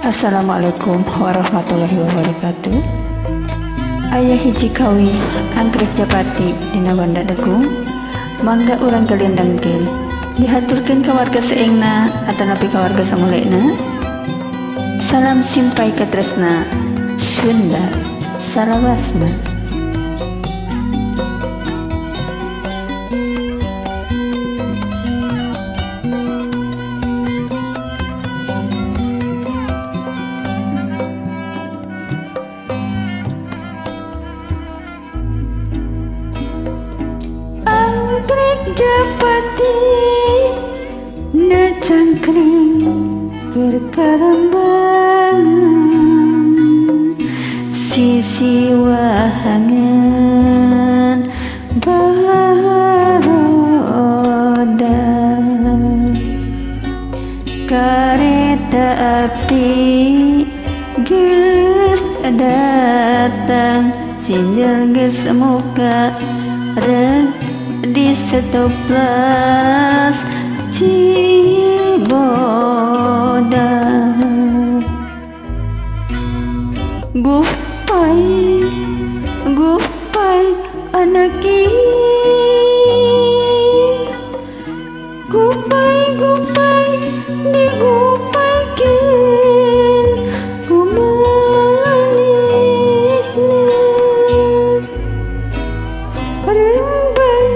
Assalamualaikum warahmatullahi wabarakatuh. Ayah hiji kawi anggrek japati dina Banda Degung mangga urang gelendang gel dihaturkeun ka warga seengna atanapi ka warga samulena. Salam simpai katresna Sunda Salawasna. Anggrek japati na cangkring berkarambangan sisi wahangan baharoda kareta api geus datang sinjal geus muka reg di setoplas Ciboda. Gupai anaki gupai digupaikeun kumanehna rembai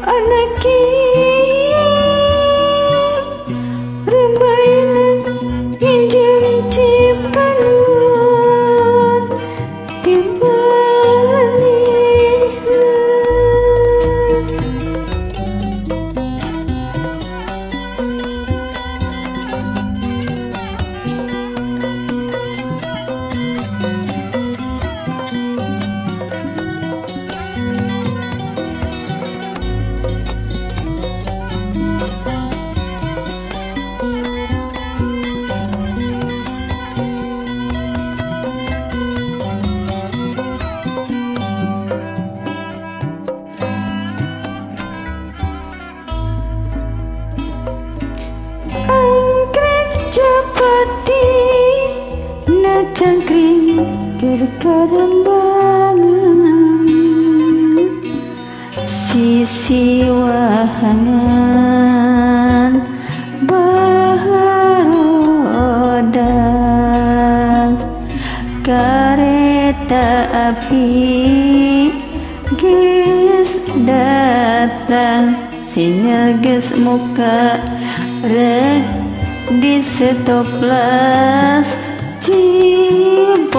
anaki rembaina injil cipanon timanehna. Anggrek japati na cangkring berkarambangan sisi wahangan baharoda kareta api geus datang sinyal geus muka reg di setoplas Ciboda.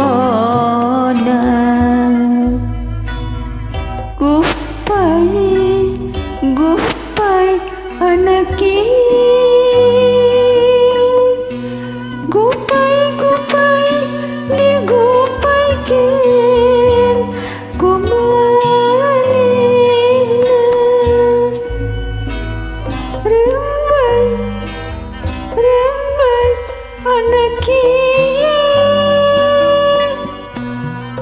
Gupai anaki gupai digupaikeun kumanehna rembai anaki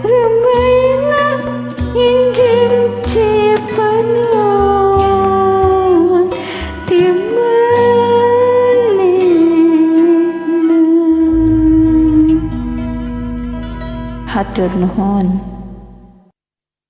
rembaina injil cipanon timanehna. Hatur nuhun.